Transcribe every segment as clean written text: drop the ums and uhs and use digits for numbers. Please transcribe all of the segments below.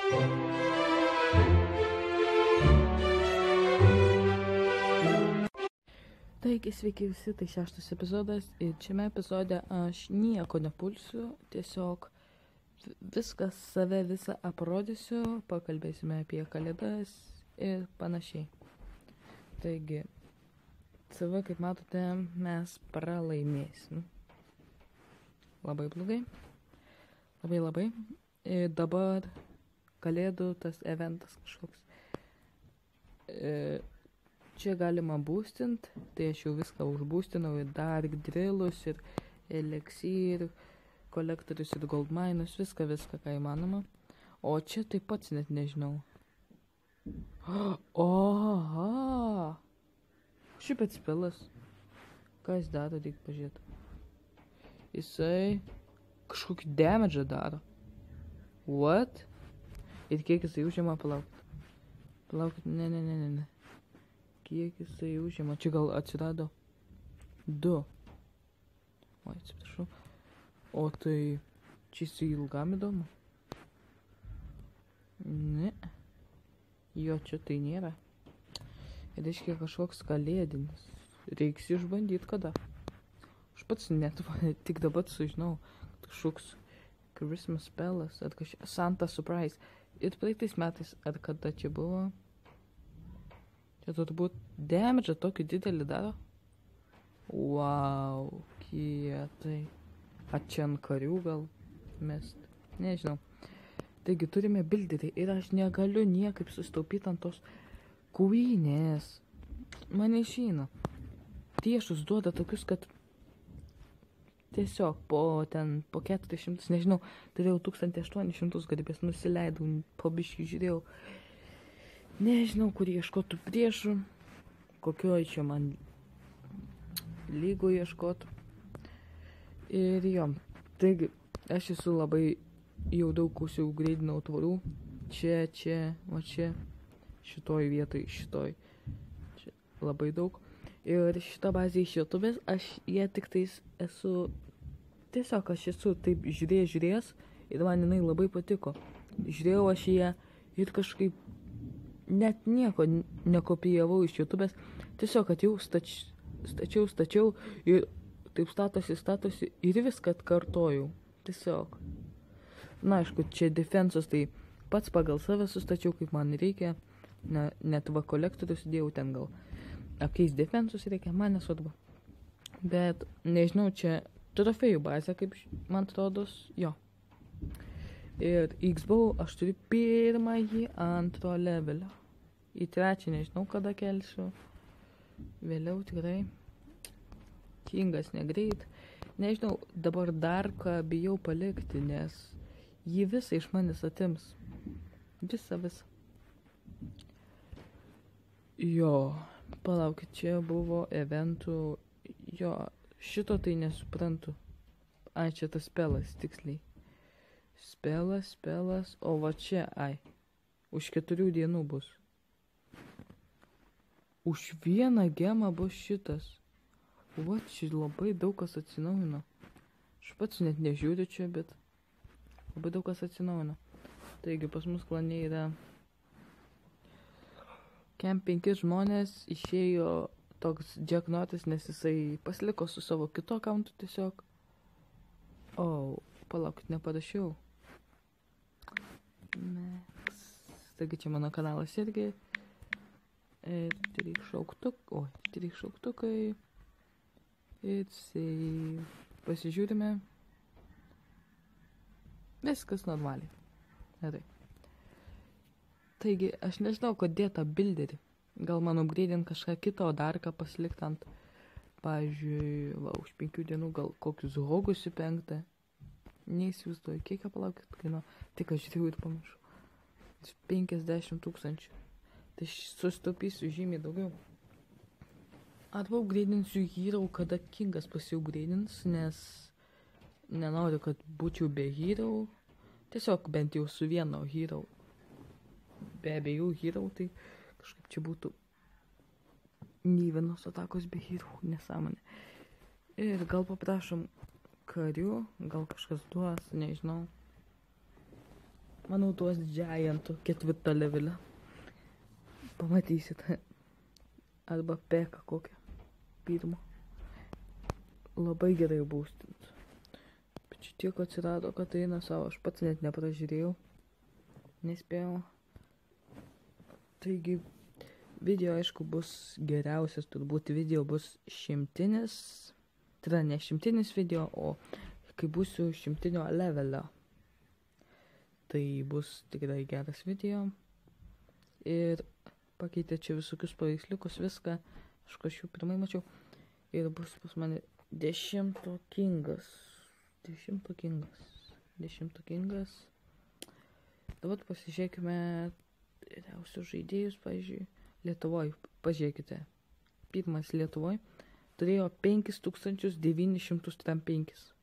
Taigi, sveiki visi, tai 6 epizodas ir šiame epizode aš nieko nepulsiu, tiesiog viską save visą aprodysiu, pakalbėsime apie kalėdas ir panašiai. Taigi, CV, kaip matote, mes pralaimėsim. Labai blogai. Labai. Ir dabar kalėdų tas eventas kažkoks. Čia galima boostint, tai aš jau viską užboostinau ir dark drillus ir elixir, kolektorius ir gold minus, viską, ką įmanoma. O čia taip pats net nežinau. Oha! Šiaip atspilas. Ką jis daro, reikia pažiūrėti. Jisai kažkokį damage daro. What? Ir kiek jisai užima, palaukit, ne. Kiek jisai užima, čia gal atsirado 2. Oi, atsiprašau. O tai čia jisai ilgam įdomu? Ne. Jo, čia tai nėra. Reiškia kažkoks kalėdinis. Reiks išbandyti kada. Aš pats net tik dabar sužinau, kažkoks Christmas spellas, ar Santa surprise. Ir praeitais metais, ar kada čia buvo? Čia turbūt damage tokį didelį daro. Wow, kietai. A čia ant karių gal mest. Nežinau. Taigi turime bilderį ir aš negaliu niekaip sustaupyti ant tos kuinės. Man išeina. Priešus duoda tokius, kad tiesiog po 400, nežinau, turėjau 1800 garbės, nusileidau, po biškį žiūrėjau. Nežinau, kur ieškotų priešų, kokioj čia man lygų ieškotų. Ir jo, taigi, aš esu labai jau daug užsiugreidinau tvorų. Čia, o čia, šitoj vietoj, šitoj. Čia labai daug. Ir šitą bazę iš YouTube'ės, aš ją tik tais esu, tiesiog aš esu taip žiūrėjęs ir man jinai labai patiko. Žiūrėjau aš ją ir kažkaip net nieko nekopijavau iš YouTube'ės, tiesiog atėjau, stačiau ir taip statosi ir viską atkartojau, tiesiog. Na, aišku, čia defensus, tai pats pagal save sustačiau, kaip man reikia, net va kolektorius dėjau ten gal. Apkeis defensus reikia, man nesvarbu. Bet, nežinau, čia trofėjų bazė, kaip man atrodos, jo. Ir X-Bow aš turiu pirmąjį 2 levelio. Į 3 nežinau kada kelsiu. Vėliau tikrai. Kingas negreit. Nežinau, dabar dar ką bijau palikti, nes jį visą iš manęs atims. Visą. Jo, palaukit, čia buvo eventų. Jo, šito tai nesuprantu. Ai, čia tas spelas, tiksliai. Spelas, o va čia, už 4 dienų bus. Už 1 gemą bus šitas. Va, čia labai daug kas atsinaujino. Aš pats net nežiūriu čia, bet labai daug kas atsinaujino. Taigi, pas mus klane yra kem 5 žmonės, išėjo toks Jack Norris, nes jisai pasiliko su savo kito accountu tiesiog. O, palaukit, neparašiau. Taigi čia mano kanalas irgi. 3 šauktukai. Ir save. Pasižiūrime. Viskas normaliai. Gerai. Taigi, aš nežinau, kad dėta bilderį. Gal man upgradint kažką kito, o dar ką pasilikt ant, pavyzdžiui, už 5 dienų gal kokius hogus į 5. Neįsivaizduoju, kiek palaukit kaino. Tik aš žiūrėjau ir pamiršau. 50 000. Tai sustaupysiu žymiai daugiau. Arba upgradinsiu hero, kada Kingas pasiupgradins, nes nenoriu, kad būčiau be hero. Tiesiog bent jau su vieno hero. Be abiejų hero, tai kažkaip čia būtų nei vienos atakos be hero, nesąmonė. Ir gal paprašom karių, gal kažkas duos, nežinau. manau, tuos Giantų 4 levelio. Pamatysit. Arba peka kokią. 1. Labai gerai būstint. Bet čia tiek atsirado, kad eina savo, aš pats net nepražiūrėjau. Nespėjau. Taigi, video aišku bus geriausias, turbūt video bus 100. Tai yra ne 100 video, o kai būsiu 100 levelio. Tai bus tikrai geras video. Ir pakeitė čia visokius paveiksliukus, viską. Aš kažkaip pirmai mačiau. Ir bus pas mane 10 kingas. 10 kingas. Dabar pasižiūrėkime geriausius žaidėjus, pavyzdžiui, Lietuvoj. Pažiūrėkite. Pirmas Lietuvoj turėjo 5905.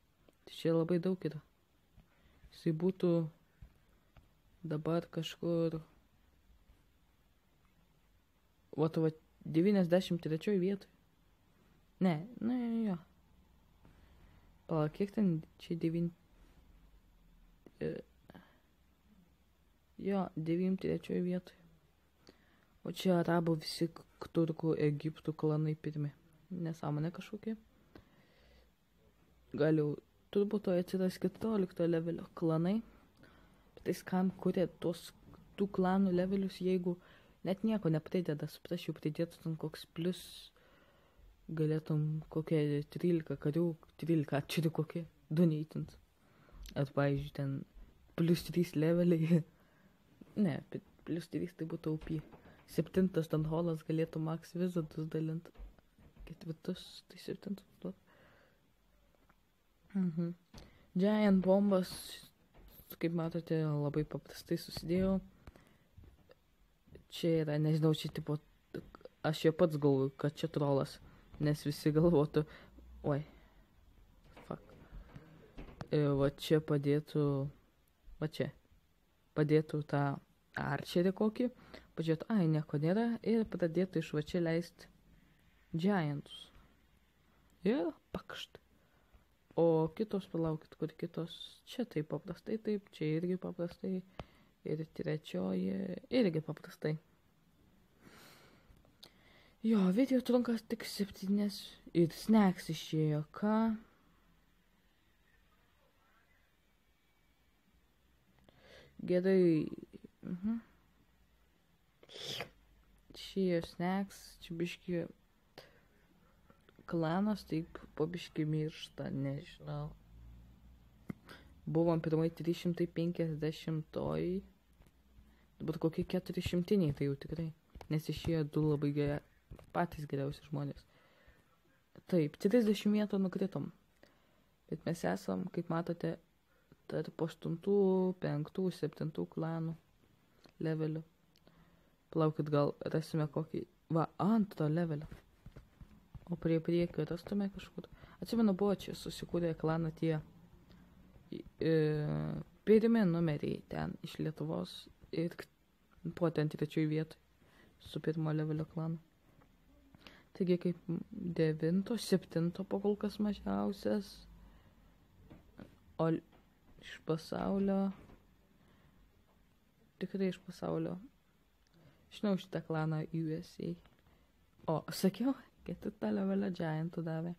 Tai čia labai daug yra. Jisai būtų dabar kažkur... Va 93 vietoj. Ne, jo. Pala, kiek ten čia 9... Jo, 93 vietoj. O čia arabų visi turkų, Egiptų klanai pirmi. Nesąmonė kažkokie. Gal jau turbūt to atsiras 14 levelio klanai. Bet tai kam kuria tų klanų levelius, jeigu net nieko neprideda, suprašiau, pridėtų ten koks plus, galėtum kokie 13 karių, 13 atširi kokie, 2 neįtint. Ar, pavyzdžiui, ten plus 3 leveliai. Ne, plus 3 tai būtų OP. 7 ten holas galėtų max vizatus dalint. 4 tai 7 duot. Giant bombas, kaip matote, labai paprastai susidėjau. Čia yra, nežinau, čia tipo, aš jau pats galvoju, kad čia trolas, nes visi galvotų, oi, fuck. Va čia padėtų tą arčerį kokį, pažiūrėtų, ai, nieko nėra, ir pradėtų iš va čia leisti giantus. Ir pakšt. O kitos, palaukit, kur kitos, čia taip paprastai, taip, čia irgi paprastai. Ir trečioji irgi paprastai. Jo, video trunkas tik 7 ir snacks išėjo, ką? Gerai. Čia snacks, čia biški klanas, taip, po biški miršta, nežinau. Buvom pirmai 350-oj. Dabar kokie 400-iniai, tai jau tikrai. Nes išėjo 2 labai patys geriausi žmonės. Taip, 30 vietų nukritom. Bet mes esam, kaip matote, tarp 8, 5, 7 klanų levelių. Palaukit, gal rasime kokį... Va, 2 levelio. O prie priekio rastume kažkur. Atsimenu, buvo čia susikūrė klaną tie pirmi numeriai ten iš Lietuvos. Ir po ten 3 vietoj su 1 levelio klanu. Taigi kaip 9, 7 po kol kas mažiausias. O iš pasaulio... Tikrai iš pasaulio. Žinau šitą klaną USA. O, sakiau, 4 levelio giantų davė.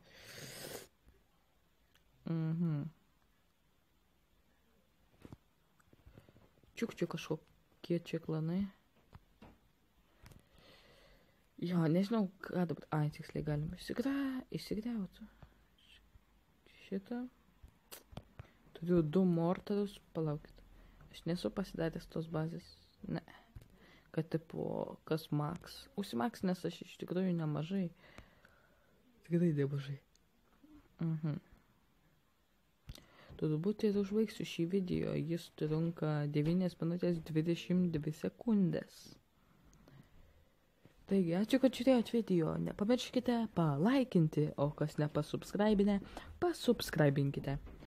Čiukčiu kažkokie čia klanai. Jo, nežinau, ką dabar... Ai, tiksliai galima išsigriauti. Šitą. Turiu 2 mortarus, palaukit. Aš nesu pasidaręs tos bazės. Ne. Kad tipo, kas max. Užsimax, nes aš iš tikrųjų nemažai. Tikrai nemažai. Turbūt ir užbaigsiu šį video. Jis trunka 9 minutės 22 sekundės. Taigi, ačiū, kad žiūrėjot video. Nepamirškite palaikinti, o kas nepasubscribinę, pasubscribinkite.